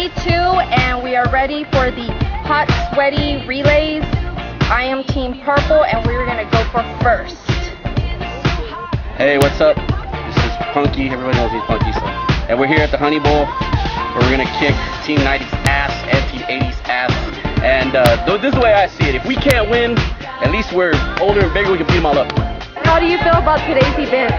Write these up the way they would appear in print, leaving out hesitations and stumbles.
day 2, and we are ready for the hot, sweaty relays. I am Team Purple, and we're going to go for first. Hey, what's up? This is Punky. Everybody knows he's Punky. And we're here at the Honey Bowl, where we're going to kick Team 90's ass and Team 80's ass. And this is the way I see it. If we can't win, at least we're older and bigger, we can beat them all up. How do you feel about today's event?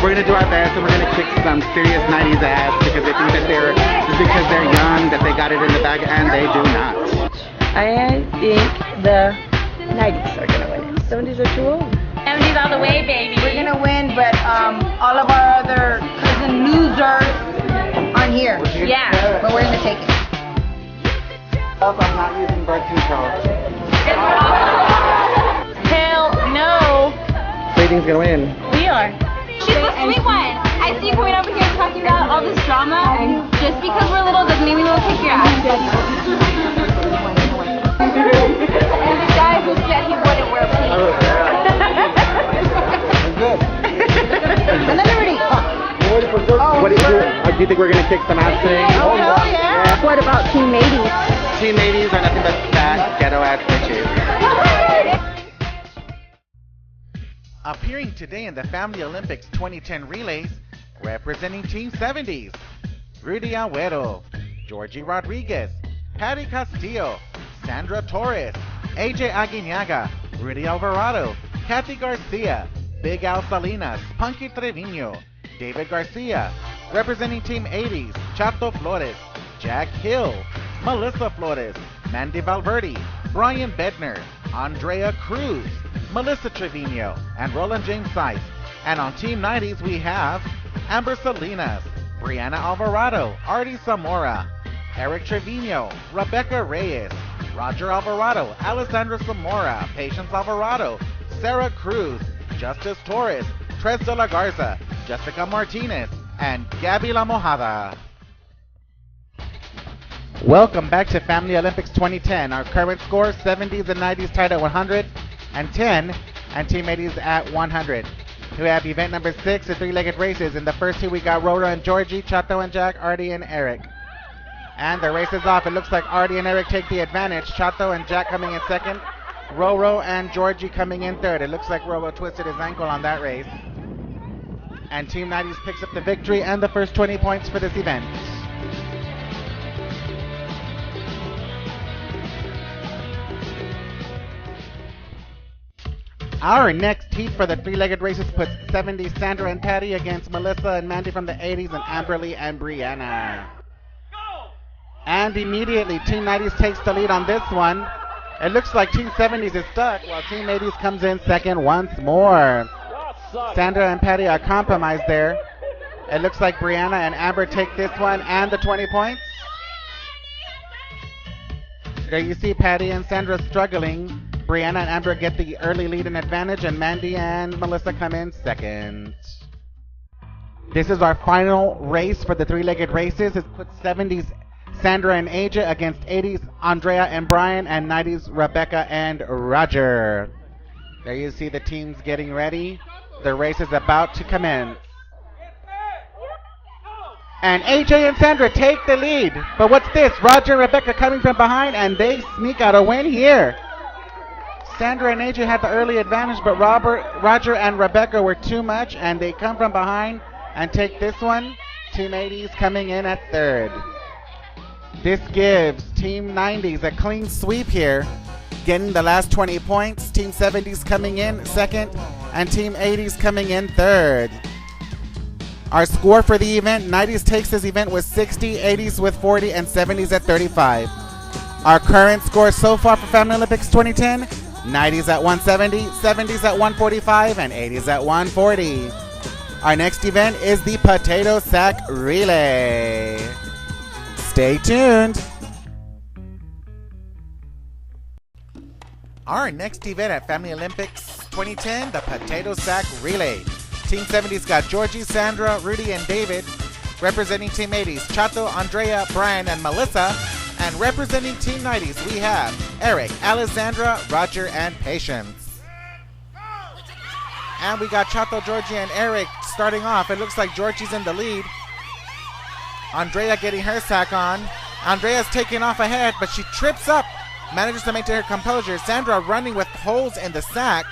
We're going to do our best, and we're going to kick some serious 90s ass because they think that just because they're young, that they got it in the bag, and they do not. I think the 90s are going to win it. 70s are too old. 70s all the way, baby. We're going to win, but all of our other cousin losers aren't here. Yeah. But we're going to take it. I'm not using birth control. Hell no. Who do you think's going to win? We are. She's the sweet one. I see you coming over here talking about all this drama, and just because we're little doesn't mean we won't kick your ass. And the guy who said he wouldn't wear pink. Good. And then already. What do you think we're going to kick some ass today? Oh, hell yeah. What about Team 80s? Team 80s are nothing but fat, ghetto-ass bitches. Appearing today in the Family Olympics 2010 relays, representing Team 70s, Rudy Agüero, Georgie Rodriguez, Patty Castillo, Sandra Torres, AJ Aguinaga, Rudy Alvarado, Kathy Garcia, Big Al Salinas, Punky Trevino, David Garcia, representing Team 80s, Chato Flores, Jack Hill, Melissa Flores, Mandy Valverde, Brian Bedner, Andrea Cruz, Melissa Trevino, and Roland James Seiss. And on Team 90s we have Amber Salinas, Brianna Alvarado, Artie Zamora, Eric Trevino, Rebecca Reyes, Roger Alvarado, Alessandra Zamora, Patience Alvarado, Sarah Cruz, Justice Torres, Tres de la Garza, Jessica Martinez, and Gabby La Mojada. Welcome back to Family Olympics 2010. Our current score, 70s and 90s tied at 100 and 10, and Team 80s at 100. We have event number 6, the three-legged races. In the first two, we got Roro and Georgie, Chato and Jack, Artie and Eric. And the race is off. It looks like Artie and Eric take the advantage. Chato and Jack coming in second. Roro and Georgie coming in third. It looks like Roro twisted his ankle on that race. And Team 90s picks up the victory and the first 20 points for this event. Our next heat for the three-legged races puts 70s Sandra and Patty against Melissa and Mandy from the 80s and Amberly and Brianna. And immediately Team 90s takes the lead on this one. It looks like Team 70s is stuck while Team 80s comes in second once more. Sandra and Patty are compromised there. It looks like Brianna and Amber take this one and the 20 points. There you see Patty and Sandra struggling. Brianna and Amber get the early lead and advantage, and Mandy and Melissa come in second. This is our final race for the three-legged races. It puts 70s Sandra and Aja against 80s Andrea and Brian, and 90s Rebecca and Roger. There you see the teams getting ready. The race is about to commence. And AJ and Sandra take the lead. But what's this? Roger and Rebecca coming from behind, and they sneak out a win here. Sandra and AJ had the early advantage, but Roger and Rebecca were too much, and they come from behind and take this one. Team 80s coming in at third. This gives Team 90s a clean sweep here, getting the last 20 points. Team 70s coming in second, and Team 80s coming in third. Our score for the event, 90s takes this event with 60, 80s with 40, and 70s at 35. Our current score so far for Family Olympics 2010, 90s at 170, 70s at 145, and 80s at 140. Our next event is the Potato Sack Relay. Stay tuned. Our next event at Family Olympics 2010, the Potato Sack Relay. Team 70's got Georgie, Sandra, Rudy, and David. Representing Team 80's, Chato, Andrea, Brian, and Melissa. And representing Team 90s, we have Eric, Alessandra, Roger, and Patience. And we got Chato, Georgie, and Eric starting off. It looks like Georgie's in the lead. Andrea getting her sack on. Andrea's taking off ahead, but she trips up, manages to maintain her composure. Sandra running with holes in the sack.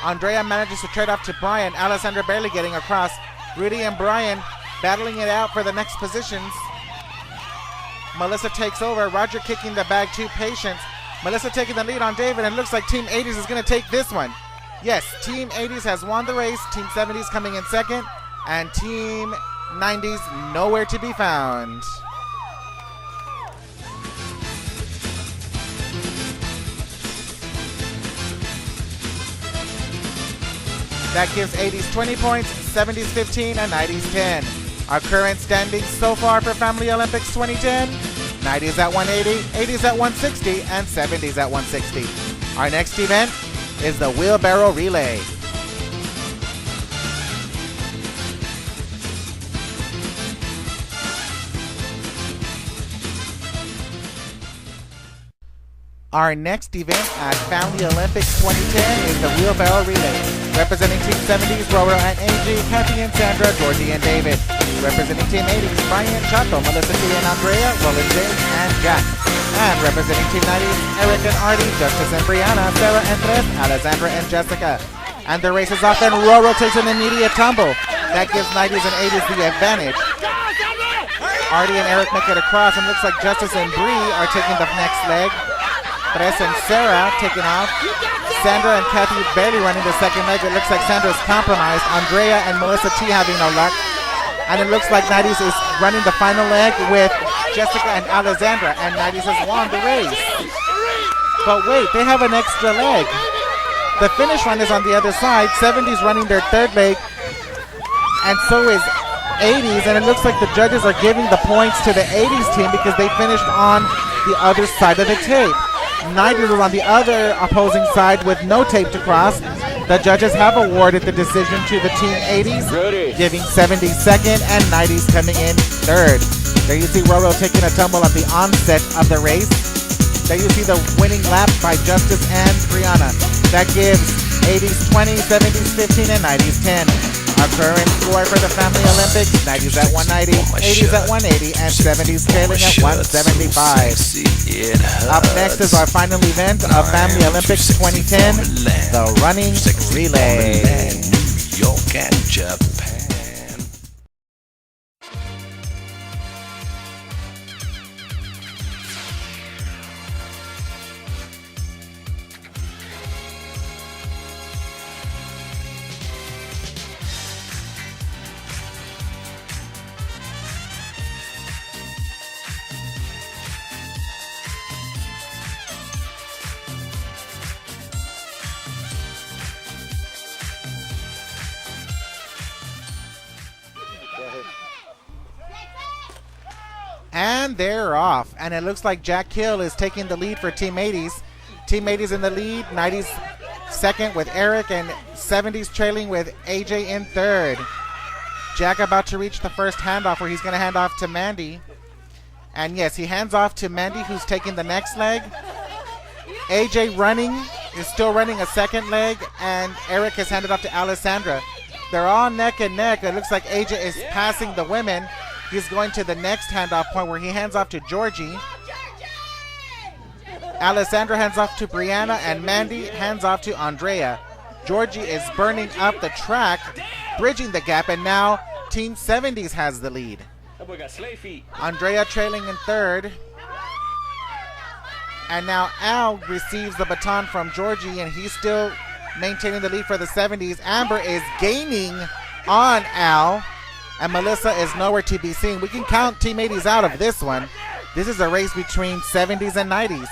Andrea manages to trade off to Brian. Alessandra barely getting across. Rudy and Brian battling it out for the next positions. Melissa takes over. Roger kicking the bag to Patience. Melissa taking the lead on David, and it looks like Team 80s is going to take this one. Yes, Team 80s has won the race. Team 70s coming in second, and Team 90s nowhere to be found. That gives 80s 20 points, 70s 15, and 90s 10. Our current standings so far for Family Olympics 2010, 90s at 180, 80s at 160, and 70s at 160. Our next event is the wheelbarrow relay. Our next event at Family Olympics 2010 is the wheelbarrow relay. Representing Team 70s, Roro and AG, Kathy and Sandra, Georgie and David. Representing Team 80s, Brian, Chato, Melissa T and Andrea, Roland James, and Jack. And representing Team 90s, Eric and Artie, Justice and Brianna, Sarah and Tres, Alessandra and Jessica. And the race is off, and Roro takes an immediate tumble. That gives 90s and 80s the advantage. Artie and Eric make it across, and looks like Justice and Bree are taking the next leg. Tres and Sarah taking off. Sandra and Kathy barely running the second leg. It looks like Sandra's compromised. Andrea and Melissa T having no luck. And it looks like 90s is running the final leg with Jessica and Alessandra. And 90s has won the race. But wait, they have an extra leg. The finish line is on the other side. 70s running their third leg. And so is 80s. And it looks like the judges are giving the points to the 80s team because they finished on the other side of the tape. 90s was on the other opposing side with no tape to cross. The judges have awarded the decision to the Team 80s, giving 70s second and 90s coming in third. There you see Roro taking a tumble at the onset of the race. There you see the winning lap by Justice and Brianna. That gives 80s 20, 70s 15, and 90s 10. Our current score for the Family Olympics, 90s at 190, 80s at 180, and 70s trailing at 175. Up next is our final event of Family Olympics 2010, the running relay. New York and Japan. And they're off. And it looks like Jack Hill is taking the lead for Team 80s. Team 80s in the lead, 90s second with Eric, and 70s trailing with AJ in third. Jack about to reach the first handoff where he's going to hand off to Mandy. And yes, he hands off to Mandy, who's taking the next leg. AJ is still running a second leg, and Eric has handed off to Alessandra. They're all neck and neck. It looks like AJ is passing the women. He's going to the next handoff point where he hands off to Georgie. Alessandra hands off to Brianna, and Mandy hands off to Andrea. Georgie is burning up the track, bridging the gap, and now Team 70s has the lead. Andrea trailing in third. And now Al receives the baton from Georgie, and he's still maintaining the lead for the 70s. Amber is gaining on Al, and Melissa is nowhere to be seen. We can count Team 80s out of this one. This is a race between 70s and 90s.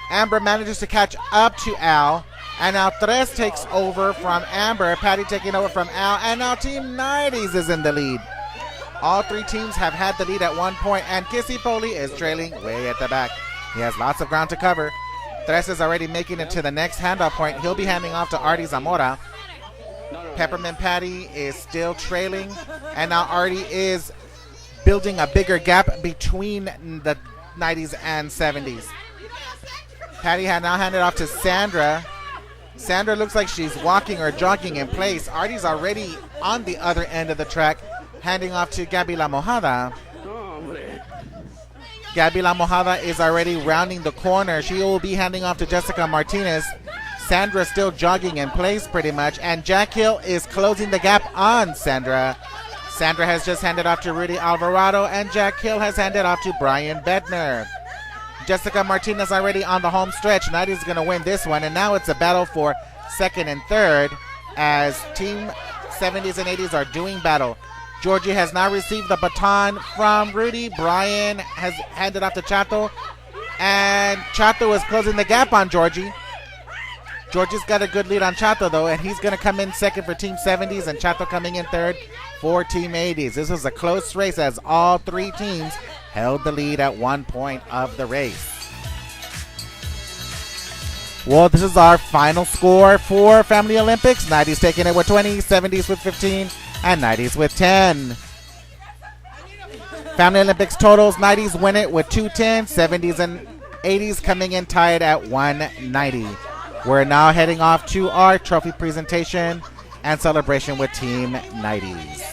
Amber manages to catch up to Al, and now Tres takes over from Amber, Patty taking over from Al, and now Team 90s is in the lead. All three teams have had the lead at one point, and Kissy Foley is trailing way at the back. He has lots of ground to cover. Tres is already making it to the next handoff point. He'll be handing off to Artie Zamora. Peppermint Patty is still trailing, and now Artie is building a bigger gap between the 90s and 70s. Patty had now handed off to Sandra. Sandra looks like she's walking or jogging in place. Artie's already on the other end of the track, handing off to Gabi La Mojada. Gabby La Mojada is already rounding the corner. She will be handing off to Jessica Martinez. Sandra still jogging in place pretty much. And Jack Hill is closing the gap on Sandra. Sandra has just handed off to Rudy Alvarado. And Jack Hill has handed off to Brian Bednar. Jessica Martinez already on the home stretch. 90's going to win this one. And now it's a battle for second and third as Team 70s and 80s are doing battle. Georgie has now received the baton from Rudy. Brian has handed off to Chato. And Chato is closing the gap on Georgie. Georgie's got a good lead on Chato, though, and he's going to come in second for Team 70s and Chato coming in third for Team 80s. This was a close race as all three teams held the lead at one point of the race. Well, this is our final score for Family Olympics. 90s taking it with 20, 70s with 15, and 90s with 10. Family Olympics totals, 90s win it with 210, 70s and 80s coming in tied at 190. We're now heading off to our trophy presentation and celebration with Team 90s.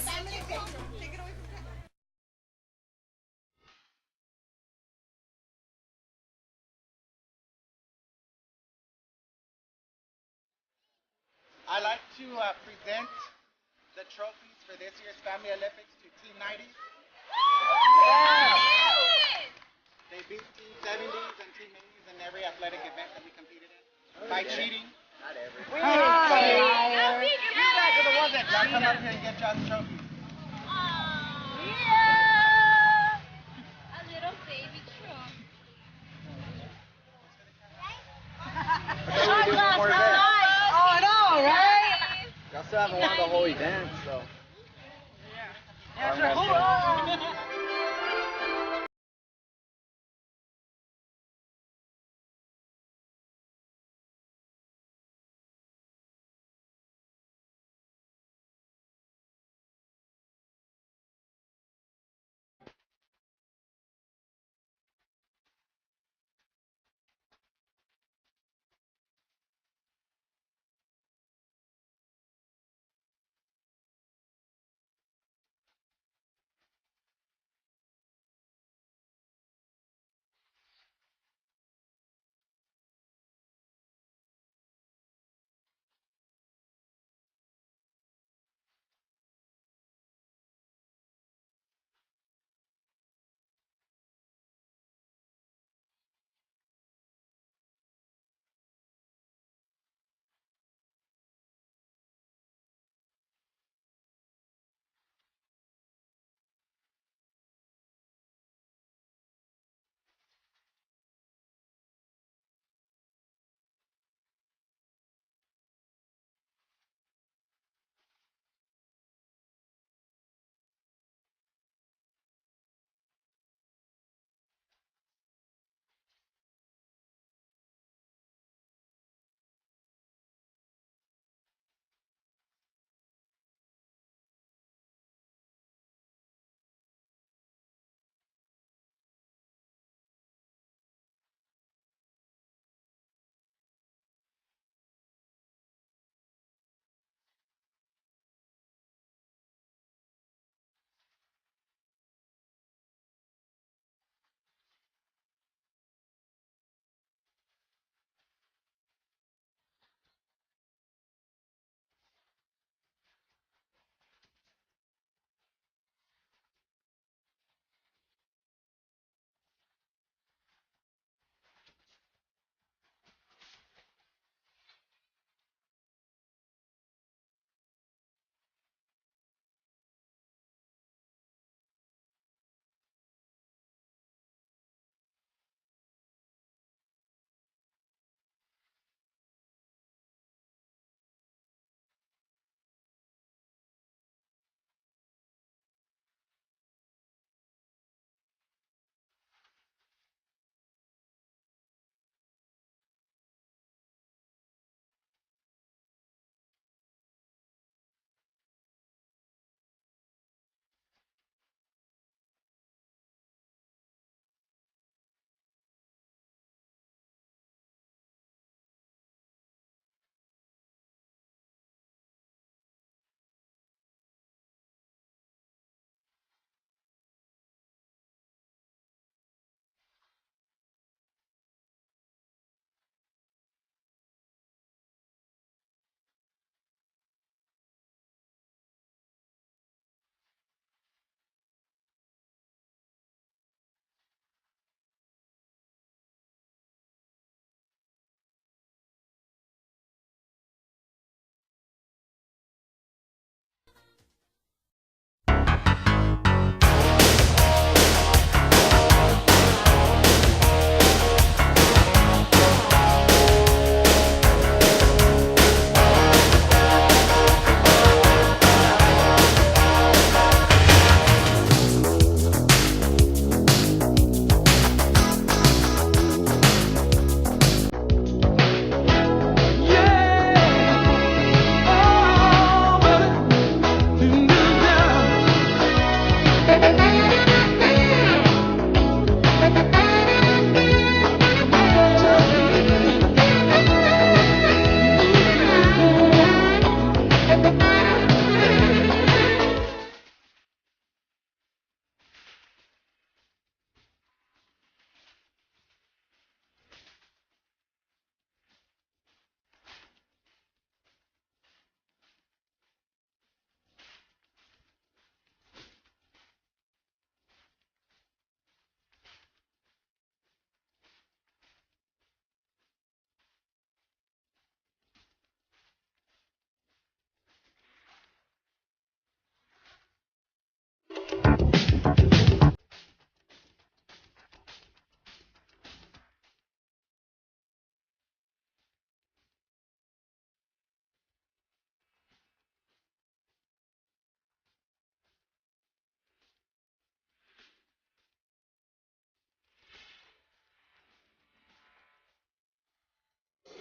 I'd like to present the trophies for this year's Family Olympics to Team 90s. Yeah. They beat Team 70s and Team 80s in every athletic event that we competed in by cheating. Not every. You guys are the ones that y'all come up here and get y'all's trophies. Yeah. A little baby trunk. Oh, no, right? Y'all still haven't won the whole event, so. Yeah.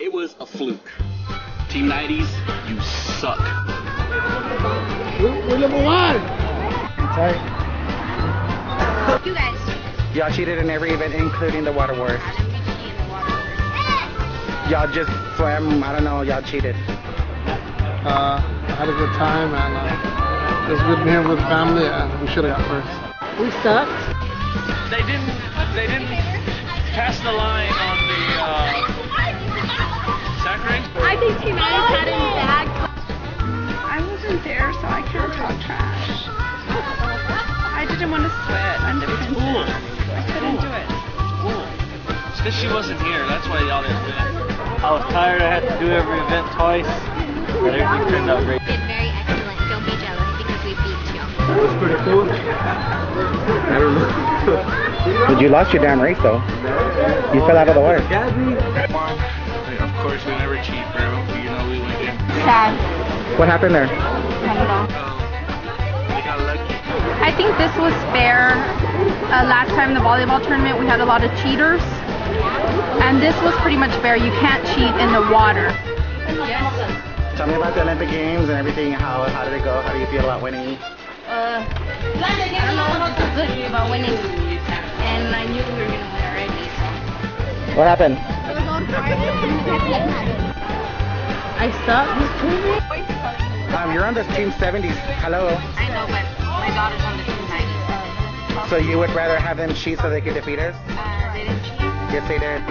It was a fluke. Team 90s, you suck. We're number one. Sorry. You guys. Y'all cheated in every event, including the water wars. Y'all just swam, I don't know, y'all cheated. I had a good time and it was good being with family and we should have got first. We sucked. They didn't pass the line on the sack ring. I think Team 90s had it in the bag. I wasn't there, so I can't talk trash. I didn't want to sweat. I'm defensive. I couldn't do it. It's because she wasn't here. That's why y'all didn't win. I was tired. I had to do every event twice. But everything turned out great. Did very excellent. Don't be jealous because we beat you. That was pretty cool. I don't know. But you lost your damn race though. You fell out of the water. Of course, we never cheat, bro. You know we win it. Sad. What happened there? I don't know. We got lucky. I think this was fair. Last time in the volleyball tournament, we had a lot of cheaters. And this was pretty much fair. You can't cheat in the water. Tell me about the Olympic Games and everything. How did it go? How do you feel about winning? I don't know how to good about winning. And I knew we were going to win already. So. What happened? It was on fire. I sucked. You're on this Team 70s. Hello. I know, but my daughter's on the Team 90s. So you would rather have them cheat so they could defeat us? They didn't cheat. Yes, they did.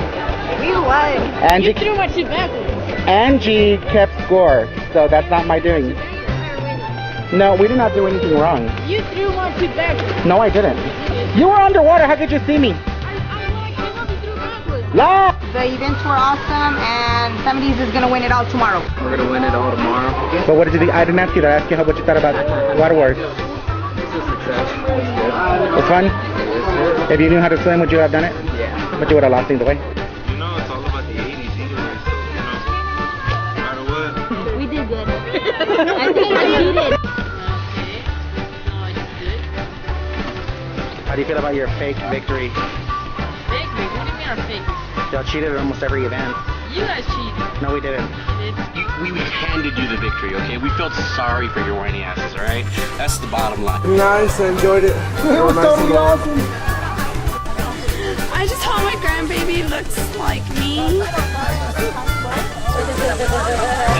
We won. Angie, You threw my shit backwards. Angie kept score, so that's not my doing. No, we did not do anything wrong. You threw my shit backwards. No, I didn't. You were underwater. How could you see me? La! The events were awesome, and 70s is going to win it all tomorrow. We're going to win it all tomorrow. But what did you think? I didn't ask you that. I asked you what you thought about water wars. It's a success. It's good. It's fun? If you knew how to swim, would you have done it? Yeah. But you would have lost either way. You know, it's all about the 80s anyway, so, you know, no matter what. We did good. I think I cheated. How do you feel about your fake victory? Fake? What do you mean our fake? Y'all cheated at almost every event. You guys cheated. No, we didn't. We handed you the victory, okay? We felt sorry for your whiny asses, all right? That's the bottom line. Nice, I enjoyed it. It was totally awesome. I just hope my grandbaby looks like me. And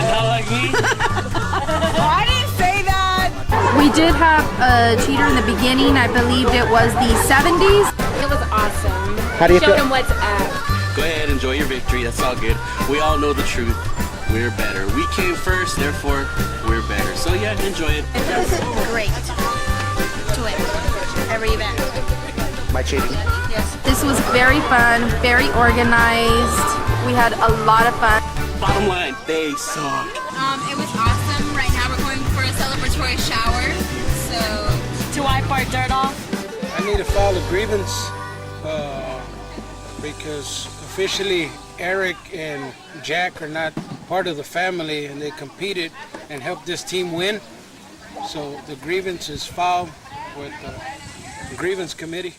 not like me? I didn't say that. We did have a cheater in the beginning. I believed it was the 70s. It was awesome. How do you feel? Showed them what's up. Go ahead, enjoy your victory. That's all good. We all know the truth. We're better. We came first, therefore we're better. So yeah, enjoy it. It was great to win every event. By cheating. Yes. This was very fun, very organized. We had a lot of fun. Bottom line, they suck. It was awesome. Right now we're going for a celebratory shower. So to wipe our dirt off. I need to file a grievance because officially Eric and Jack are not part of the family and they competed and helped this team win. So the grievance is filed with the grievance committee.